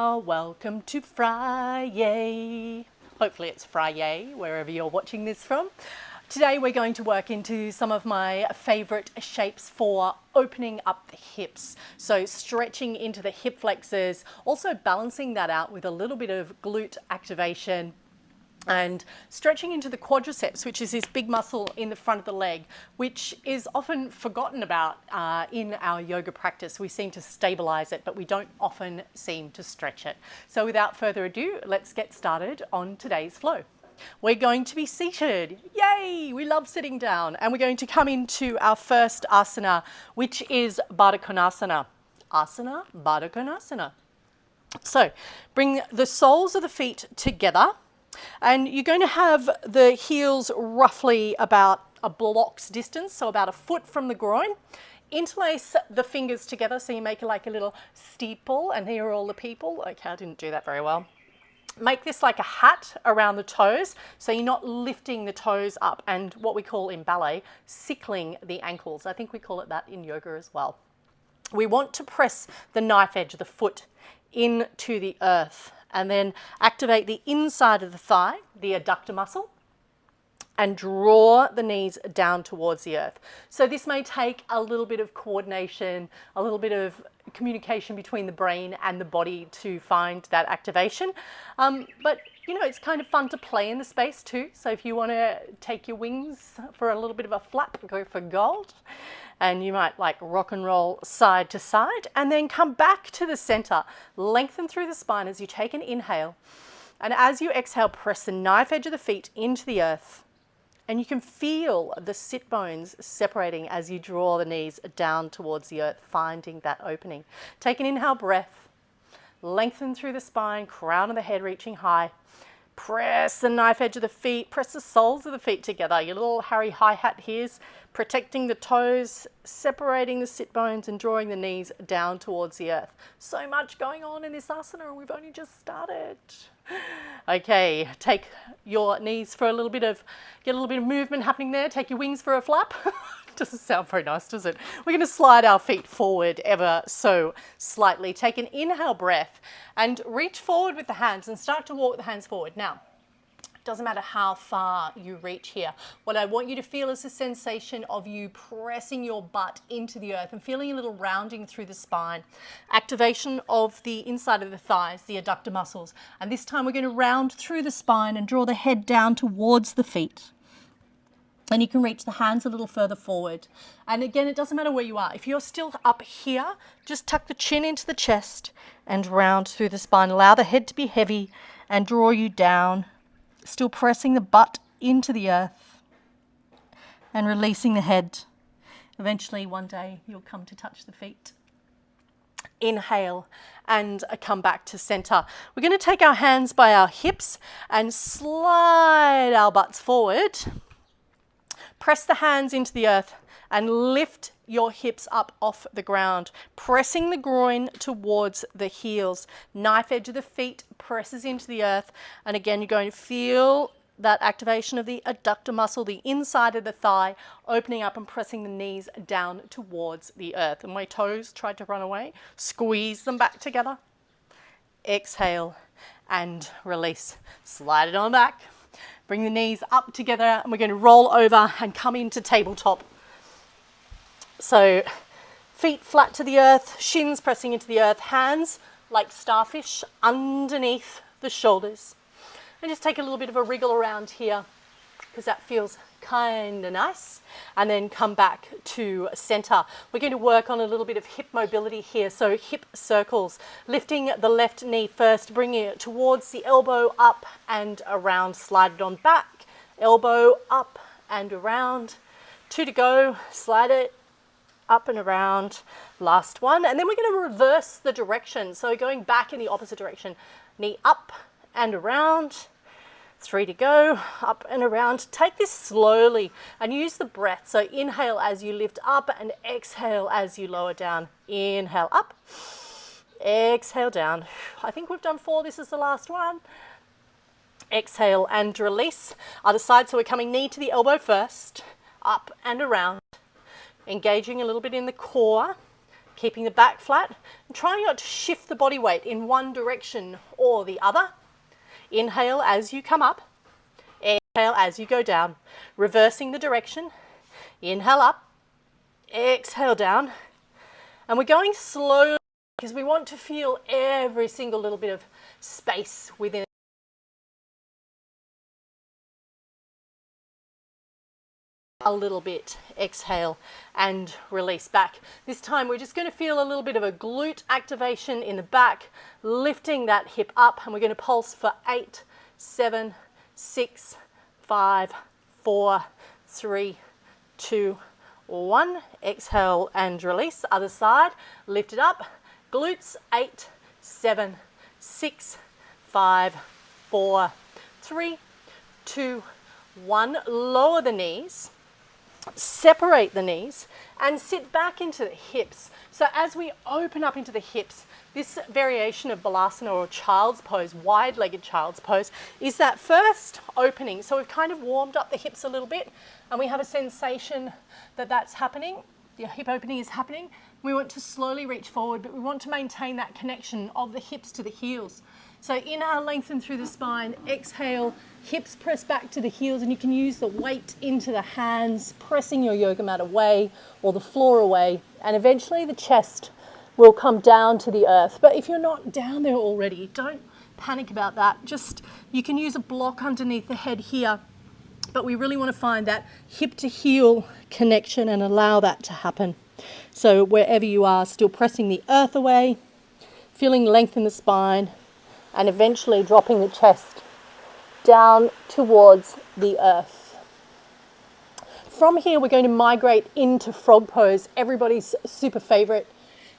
Welcome to Friday. Hopefully it's Friday, wherever you're watching this from. Today we're going to work into some of my favorite shapes for opening up the hips. So stretching into the hip flexors, also balancing that out with a little bit of glute activation and stretching into the quadriceps, which is this big muscle in the front of the leg, which is often forgotten about in our yoga practice. We seem to stabilize it, but we don't often seem to stretch it. So without further ado, let's get started on today's flow. We're going to be seated. Yay! We love sitting down. And we're going to come into our first asana, which is Baddha Konasana. Asana, Baddha Konasana. So bring the soles of the feet together. And you're going to have the heels roughly about a block's distance, so about a foot from the groin. Interlace the fingers together so you make like a little steeple, and here are all the people. Okay, I didn't do that very well. Make this like a hat around the toes, so you're not lifting the toes up and what we call in ballet, sickling the ankles. I think we call it that in yoga as well. We want to press the knife edge of the foot into the earth and then activate the inside of the thigh, the adductor muscle, and draw the knees down towards the earth. So this may take a little bit of coordination, a little bit of communication between the brain and the body to find that activation. But you know, it's kind of fun to play in the space too. So if you want to take your wings for a little bit of a flap, go for gold. And you might like rock and roll side to side and then come back to the center. Lengthen through the spine as you take an inhale. And as you exhale, press the knife edge of the feet into the earth. And you can feel the sit bones separating as you draw the knees down towards the earth, finding that opening. Take an inhale breath. Lengthen through the spine, crown of the head reaching high. Press the knife edge of the feet, press the soles of the feet together. Your little Harry hi-hat here is protecting the toes, separating the sit bones and drawing the knees down towards the earth. So much going on in this asana and we've only just started. Okay, take your knees for get a little bit of movement happening there. Take your wings for a flap. Doesn't sound very nice, does it? We're going to slide our feet forward ever so slightly. Take an inhale breath and reach forward with the hands and start to walk the hands forward. Now, it doesn't matter how far you reach here. What I want you to feel is the sensation of you pressing your butt into the earth and feeling a little rounding through the spine. Activation of the inside of the thighs, the adductor muscles. And this time we're going to round through the spine and draw the head down towards the feet. And you can reach the hands a little further forward. And again, it doesn't matter where you are. If you're still up here, just tuck the chin into the chest and round through the spine. Allow the head to be heavy and draw you down. Still pressing the butt into the earth and releasing the head. Eventually, one day, you'll come to touch the feet. Inhale and come back to center. We're going to take our hands by our hips and slide our butts forward. Press the hands into the earth and lift your hips up off the ground, pressing the groin towards the heels. Knife edge of the feet presses into the earth. And again, you're going to feel that activation of the adductor muscle, the inside of the thigh, opening up and pressing the knees down towards the earth. And my toes tried to run away. Squeeze them back together. Exhale and release. Slide it on back. Bring the knees up together and we're going to roll over and come into tabletop. So feet flat to the earth, shins pressing into the earth, hands like starfish underneath the shoulders. And just take a little bit of a wriggle around here because that feels kind of nice. And then come back to center. We're going to work on a little bit of hip mobility here. So hip circles, lifting the left knee first, bringing it towards the elbow, up and around, slide it on back, elbow up and around. 2 to go, slide it up and around, last one. And then we're going to reverse the direction. So going back in the opposite direction, knee up and around. 3 to go, up and around. Take this slowly and use the breath. So inhale as you lift up and exhale as you lower down. Inhale up, exhale down. I think we've done 4. This is the last one. Exhale and release. Other side, so we're coming knee to the elbow first, up and around. Engaging a little bit in the core. keeping the back flat, and trying not to shift the body weight in one direction or the other. Inhale as you come up, exhale as you go down, reversing the direction. Inhale up, exhale down, and we're going slowly because we want to feel every single little bit of space within. A little bit, exhale and release back. This time we're just going to feel a little bit of a glute activation in the back, lifting that hip up, and we're going to pulse for 8, 7, 6, 5, 4, 3, 2, 1. Exhale and release. Other side, lift it up, glutes, 8, 7, 6, 5, 4, 3, 2, 1. Lower the knees. Separate the knees and sit back into the hips. So as we open up into the hips, this variation of balasana or child's pose, wide-legged child's pose, is that first opening. So we've kind of warmed up the hips a little bit and we have a sensation that that's happening. The hip opening is happening. We want to slowly reach forward, but we want to maintain that connection of the hips to the heels. So inhale, lengthen through the spine. Exhale, hips press back to the heels, and you can use the weight into the hands, pressing your yoga mat away or the floor away, and eventually the chest will come down to the earth. But if you're not down there already, don't panic about that. Just, you can use a block underneath the head here, but we really want to find that hip to heel connection and allow that to happen. So wherever you are, still pressing the earth away, feeling length in the spine, and eventually dropping the chest down towards the earth. From here, we're going to migrate into frog pose, everybody's super favorite.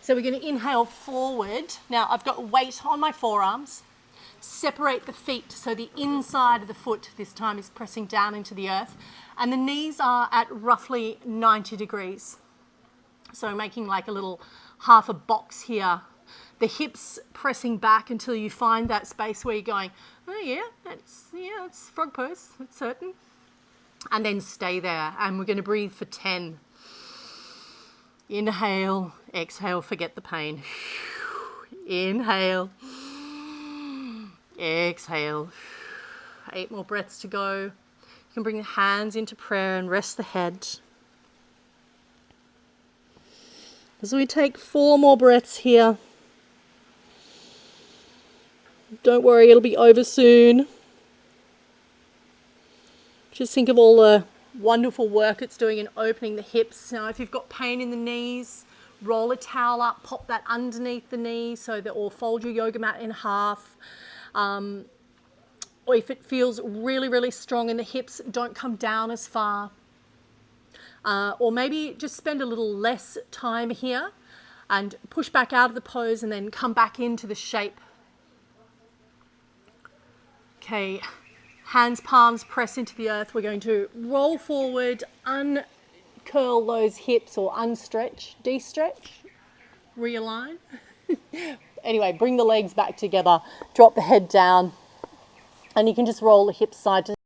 So we're going to inhale forward. Now I've got weight on my forearms. Separate the feet, so the inside of the foot this time is pressing down into the earth, and the knees are at roughly 90 degrees. So making like a little half a box here. The hips pressing back until you find that space where you're going, oh yeah, that's frog pose, that's certain. And then stay there, and we're going to breathe for 10. Inhale, exhale, forget the pain. Inhale, exhale. 8 more breaths to go. You can bring the hands into prayer and rest the head. As we take 4 more breaths here. Don't worry, it'll be over soon. Just think of all the wonderful work it's doing in opening the hips. Now, if you've got pain in the knees, roll a towel up, pop that underneath the knee so that, or fold your yoga mat in half. Or if it feels really, really strong in the hips, don't come down as far. Or maybe just spend a little less time here and push back out of the pose and then come back into the shape. Okay, hands, palms press into the earth. We're going to roll forward, uncurl those hips or unstretch, de-stretch, realign. Anyway, bring the legs back together, drop the head down, and you can just roll the hips side to side.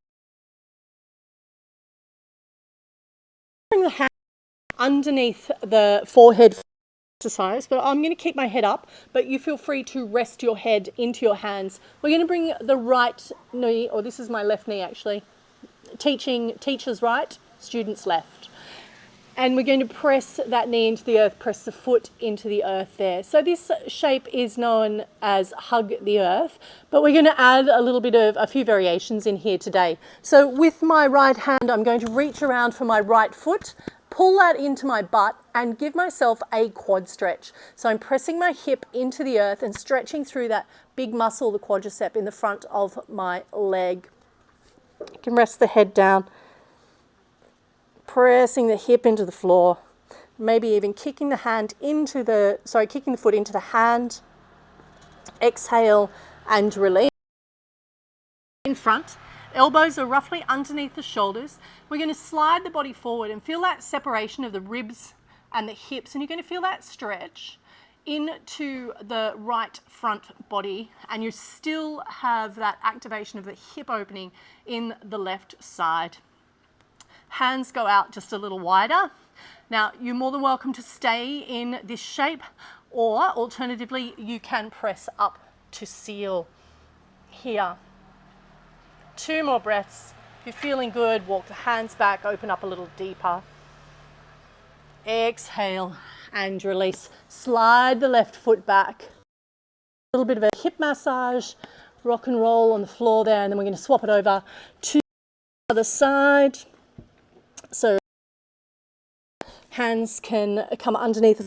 Bring the hand underneath the forehead exercise, but I'm going to keep my head up, but you feel free to rest your head into your hands. We're going to bring the right knee, or this is my left knee actually, teacher's right, student's left. And we're going to press that knee into the earth, press the foot into the earth there. So this shape is known as hug the earth, but we're going to add a few variations in here today. So with my right hand, I'm going to reach around for my right foot, pull that into my butt and give myself a quad stretch. So I'm pressing my hip into the earth and stretching through that big muscle, the quadricep in the front of my leg. You can rest the head down, pressing the hip into the floor, maybe even kicking the foot into the hand. Exhale and release. In front. Elbows are roughly underneath the shoulders. We're going to slide the body forward and feel that separation of the ribs and the hips, and you're going to feel that stretch into the right front body, and you still have that activation of the hip opening in the left side. Hands go out just a little wider. Now, you're more than welcome to stay in this shape, or alternatively, you can press up to seal here. 2 more breaths. If you're feeling good, walk the hands back, open up a little deeper. Exhale and release. Slide the left foot back. A little bit of a hip massage, rock and roll on the floor there, and then we're going to swap it over to the other side. So hands can come underneath.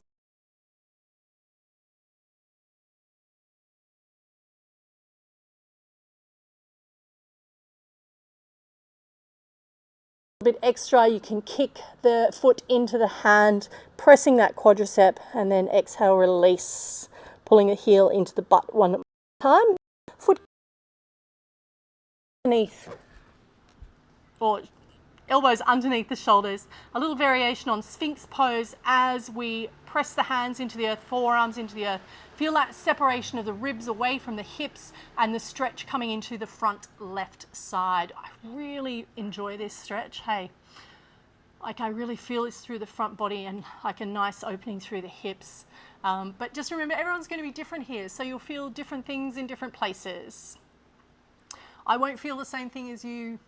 A bit extra, you can kick the foot into the hand, pressing that quadricep, and then exhale, release, pulling the heel into the butt one time. Foot underneath, or elbows underneath the shoulders. A little variation on Sphinx pose as we press the hands into the earth, forearms into the earth. Feel that separation of the ribs away from the hips and the stretch coming into the front left side. I really enjoy this stretch. Hey, like I really feel this through the front body and like a nice opening through the hips. But just remember, everyone's going to be different here, so you'll feel different things in different places. I won't feel the same thing as you,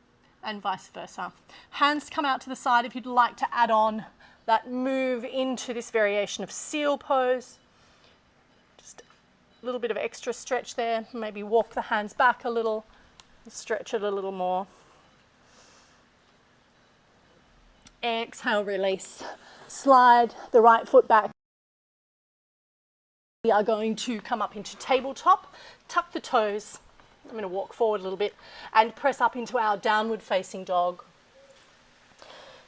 and vice versa. Hands come out to the side if you'd like to add on that move into this variation of seal pose. Just a little bit of extra stretch there. Maybe walk the hands back a little, stretch it a little more. Exhale, release. Slide the right foot back. We are going to come up into tabletop, tuck the toes. I'm going to walk forward a little bit and press up into our downward facing dog.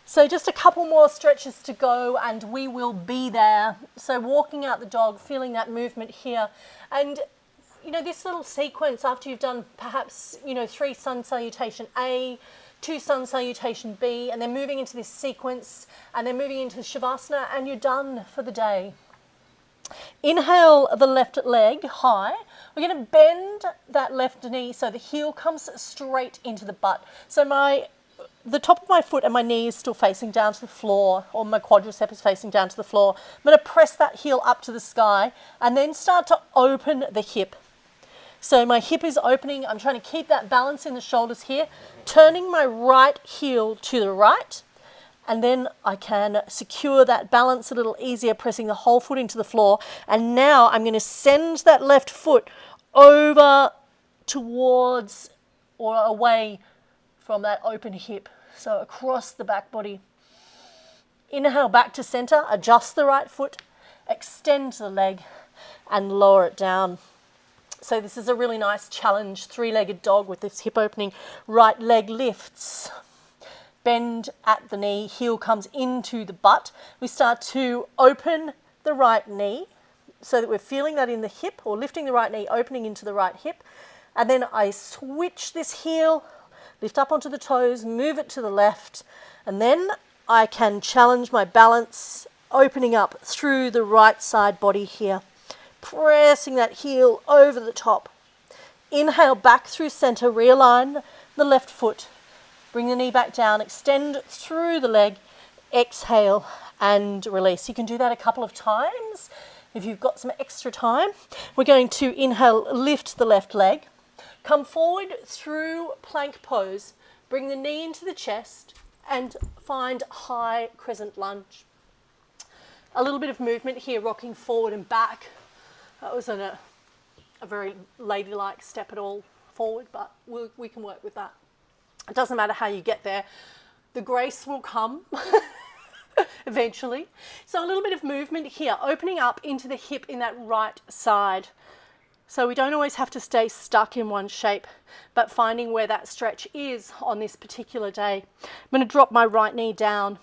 So just a couple more stretches to go and we will be there. So walking out the dog, feeling that movement here. And you know, this little sequence after you've done perhaps, you know, 3 sun salutation A, 2 sun salutation B, and then moving into this sequence and then moving into the Shavasana, and you're done for the day. Inhale the left leg high. We're going to bend that left knee so the heel comes straight into the butt. So the top of my foot and my knee is still facing down to the floor, or my quadricep is facing down to the floor. I'm going to press that heel up to the sky and then start to open the hip. So my hip is opening. I'm trying to keep that balance in the shoulders here, turning my right heel to the right. And then I can secure that balance a little easier, pressing the whole foot into the floor. And now I'm going to send that left foot over towards or away from that open hip. So across the back body. Inhale back to center, adjust the right foot, extend the leg and lower it down. So this is a really nice challenge, 3-legged dog with this hip opening. Right leg lifts. Bend at the knee, heel comes into the butt. We start to open the right knee so that we're feeling that in the hip, or lifting the right knee, opening into the right hip. And then I switch this heel, lift up onto the toes, move it to the left, and then I can challenge my balance, opening up through the right side body here, pressing that heel over the top. Inhale back through center, realign the left foot. Bring the knee back down, extend through the leg, exhale and release. You can do that a couple of times if you've got some extra time. We're going to inhale, lift the left leg, come forward through plank pose, bring the knee into the chest and find high crescent lunge. A little bit of movement here, rocking forward and back. That wasn't a very ladylike step at all forward, but we can work with that. It doesn't matter how you get there. The grace will come eventually. So a little bit of movement here, opening up into the hip in that right side. So we don't always have to stay stuck in one shape, but finding where that stretch is on this particular day. I'm going to drop my right knee down,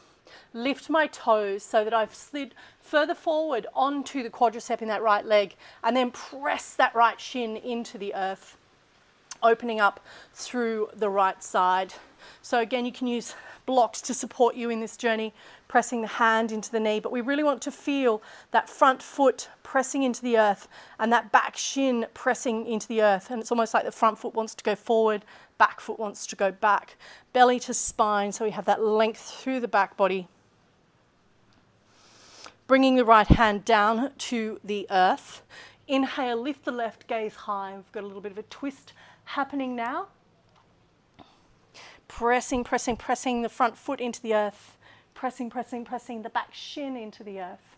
lift my toes so that I've slid further forward onto the quadricep in that right leg, and then press that right shin into the earth. opening up through the right side. So again, you can use blocks to support you in this journey, pressing the hand into the knee, but we really want to feel that front foot pressing into the earth and that back shin pressing into the earth. And it's almost like the front foot wants to go forward, back foot wants to go back, belly to spine, so we have that length through the back body. Bringing the right hand down to the earth. Inhale, lift the left gaze high. We've got a little bit of a twist happening now. Pressing, pressing, pressing the front foot into the earth. Pressing, pressing, pressing the back shin into the earth.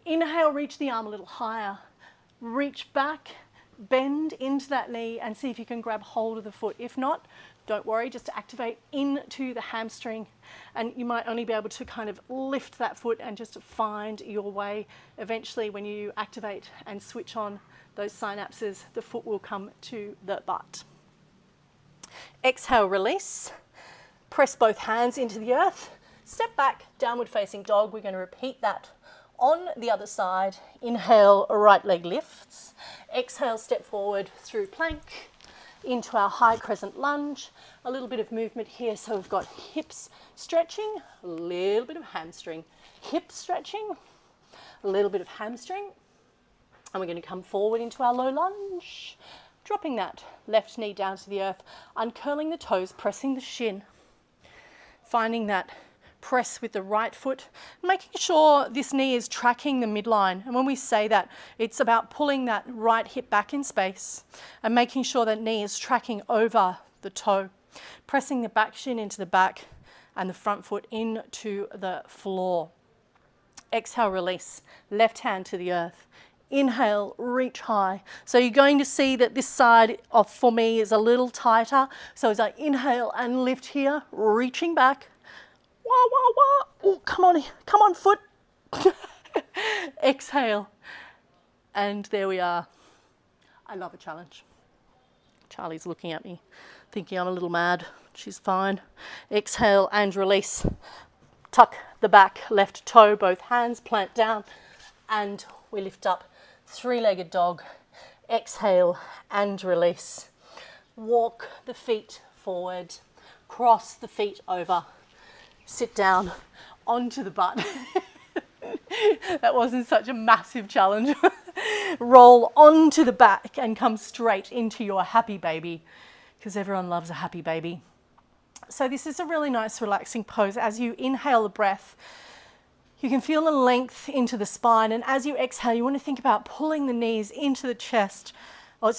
Inhale, reach the arm a little higher. Reach back, bend into that knee and see if you can grab hold of the foot. If not, don't worry, just activate into the hamstring, and you might only be able to kind of lift that foot and just find your way. Eventually, when you activate and switch on those synapses, the foot will come to the butt. Exhale, release. Press both hands into the earth. Step back, downward facing dog. We're going to repeat that on the other side. Inhale, right leg lifts. Exhale, step forward through plank into our high crescent lunge. A little bit of movement here, so we've got hips stretching, a little bit of hamstring. Hip stretching, a little bit of hamstring. And we're going to come forward into our low lunge, dropping that left knee down to the earth, uncurling the toes, pressing the shin, finding that press with the right foot, making sure this knee is tracking the midline. And when we say that, it's about pulling that right hip back in space and making sure that knee is tracking over the toe, pressing the back shin into the back and the front foot into the floor. Exhale, release, left hand to the earth. Inhale, reach high. So you're going to see that this side of, for me, is a little tighter. So as I inhale and lift here, reaching back. Wah, wah, wah. Oh, come on, foot. Exhale. And there we are. I love a challenge. Charlie's looking at me, thinking I'm a little mad. She's fine. Exhale and release. Tuck the back left toe, both hands, plant down, and we lift up. Three-legged dog. Exhale and release. Walk the feet forward. Cross the feet over. Sit down onto the butt. That wasn't such a massive challenge. Roll onto the back and come straight into your happy baby, because everyone loves a happy baby. So this is a really nice relaxing pose. As you inhale the breath, you can feel the length into the spine, and as you exhale, you want to think about pulling the knees into the chest,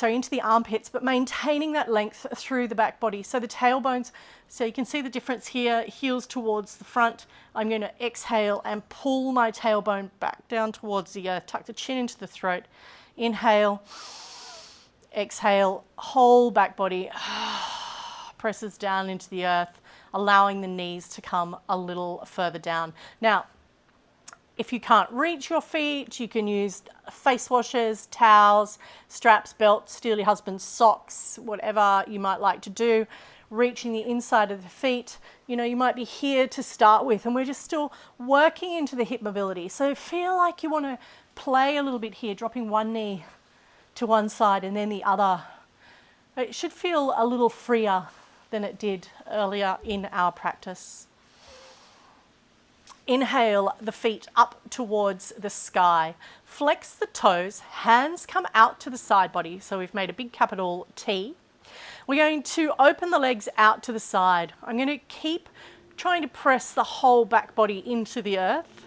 into the armpits, but maintaining that length through the back body. So the tailbones, so you can see the difference here, heels towards the front. I'm going to exhale and pull my tailbone back down towards the earth, tuck the chin into the throat. Inhale, exhale, whole back body presses down into the earth, allowing the knees to come a little further down. Now, if you can't reach your feet, you can use face washers, towels, straps, belts, steal your husband's socks, whatever you might like to do. Reaching the inside of the feet. You know, you might be here to start with, and we're just still working into the hip mobility. So feel like you want to play a little bit here, dropping one knee to one side and then the other. It should feel a little freer than it did earlier in our practice. Inhale the feet up towards the sky. Flex the toes, hands come out to the side body. So we've made a big capital T. We're going to open the legs out to the side. I'm going to keep trying to press the whole back body into the earth.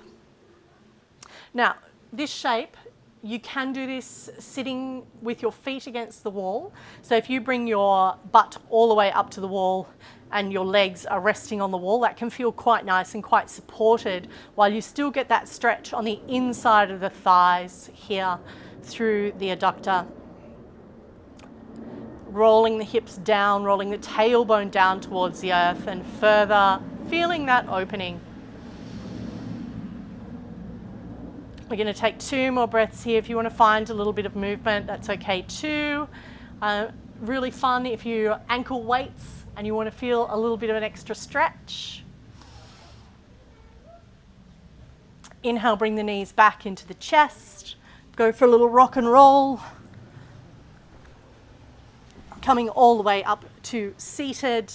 Now, this shape, you can do this sitting with your feet against the wall. So if you bring your butt all the way up to the wall and your legs are resting on the wall, that can feel quite nice and quite supported, while you still get that stretch on the inside of the thighs here through the adductor. Rolling the hips down, rolling the tailbone down towards the earth and further, feeling that opening. We're going to take 2 more breaths here. If you want to find a little bit of movement, that's okay too. Really fun if you ankle weights and you want to feel a little bit of an extra stretch. Inhale, bring the knees back into the chest. Go for a little rock and roll. coming all the way up to seated.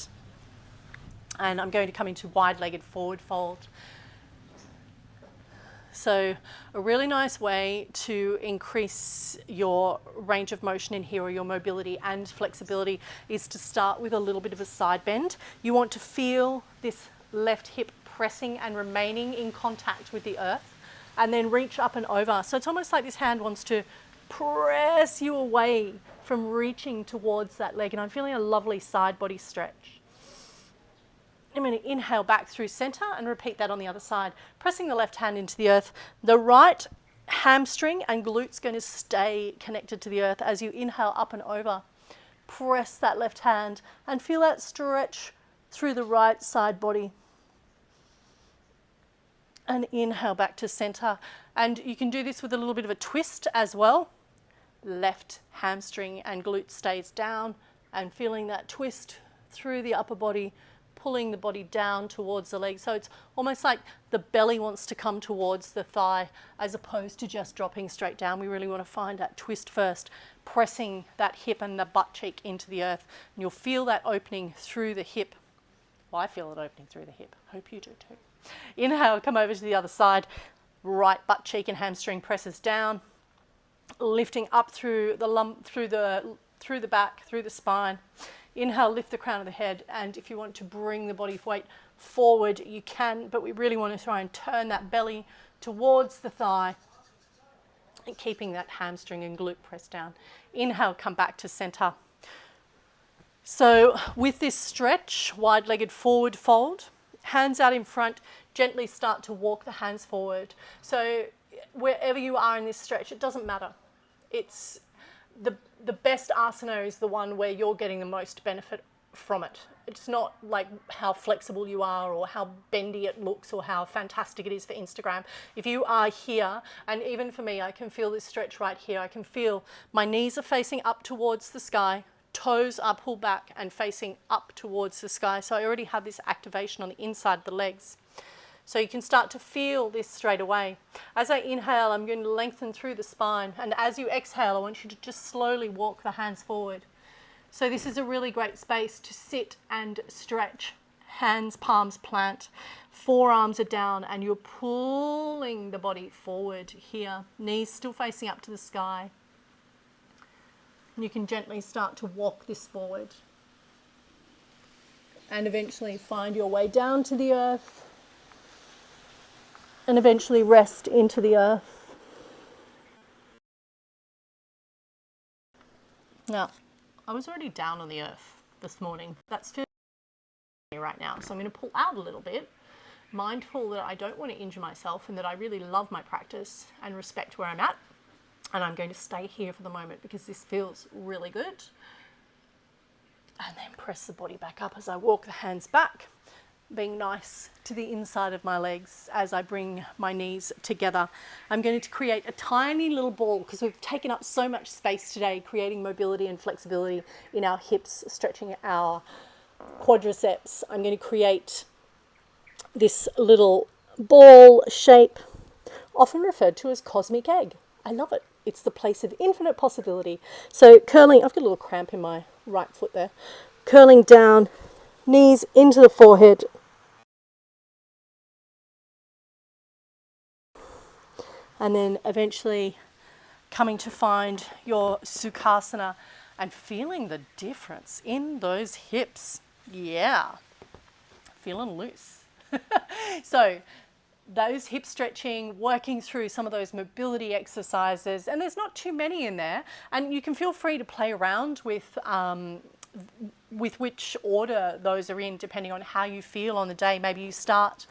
And I'm going to come into wide-legged forward fold. So a really nice way to increase your range of motion in here, or your mobility and flexibility, is to start with a little bit of a side bend. You want to feel this left hip pressing and remaining in contact with the earth, and then reach up and over. So it's almost like this hand wants to press you away from reaching towards that leg, and I'm feeling a lovely side body stretch. I'm going to inhale back through center and repeat that on the other side. Pressing the left hand into the earth. The right hamstring and glute's going to stay connected to the earth as you inhale up and over. Press that left hand and feel that stretch through the right side body. And inhale back to center. And you can do this with a little bit of a twist as well. Left hamstring and glute stays down, and feeling that twist through the upper body, pulling the body down towards the leg. So it's almost like the belly wants to come towards the thigh as opposed to just dropping straight down. We really want to find that twist first, pressing that hip and the butt cheek into the earth. And you'll feel that opening through the hip. Well, I feel it opening through the hip. Hope you do too. Inhale, come over to the other side. Right butt cheek and hamstring presses down, lifting up through the lump, through the back, through the spine. Inhale, lift the crown of the head, and if you want to bring the body weight forward, you can, but we really want to try and turn that belly towards the thigh, and keeping that hamstring and glute pressed down. Inhale, come back to center. So with this stretch, wide-legged forward fold, hands out in front, gently start to walk the hands forward. So wherever you are in this stretch, it doesn't matter. It's the best asana is the one where you're getting the most benefit from it. It's not like how flexible you are or how bendy it looks or how fantastic it is for Instagram. If you are here, and even for me, I can feel this stretch right here. I can feel my knees are facing up towards the sky, toes are pulled back and facing up towards the sky. So I already have this activation on the inside of the legs. So you can start to feel this straight away. As I inhale, I'm going to lengthen through the spine. And as you exhale, I want you to just slowly walk the hands forward. So this is a really great space to sit and stretch. Hands, palms plant, forearms are down, and you're pulling the body forward here. Knees still facing up to the sky. And you can gently start to walk this forward. And eventually find your way down to the earth. And eventually rest into the earth. Now, I was already down on the earth this morning. That's feeling me right now. So I'm going to pull out a little bit, mindful that I don't want to injure myself and that I really love my practice and respect where I'm at. And I'm going to stay here for the moment because this feels really good. And then press the body back up as I walk the hands back, being nice to the inside of my legs as I bring my knees together. I'm going to create a tiny little ball because we've taken up so much space today, creating mobility and flexibility in our hips, stretching our quadriceps. I'm going to create this little ball shape, often referred to as cosmic egg. I love it. It's the place of infinite possibility. So curling, I've got a little cramp in my right foot there. Curling down, knees into the forehead. And then eventually coming to find your Sukhasana and feeling the difference in those hips. Yeah, feeling loose. So those hip stretching, working through some of those mobility exercises, and there's not too many in there, and you can feel free to play around with which order those are in depending on how you feel on the day. Maybe you start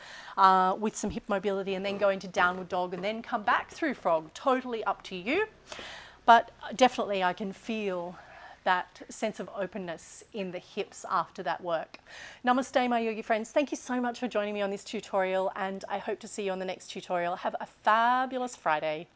with some hip mobility and then go into downward dog and then come back through frog. Totally up to you, but definitely I can feel that sense of openness in the hips after that work. Namaste, my yogi friends. Thank you so much for joining me on this tutorial, and I hope to see you on the next tutorial. Have a fabulous Friday.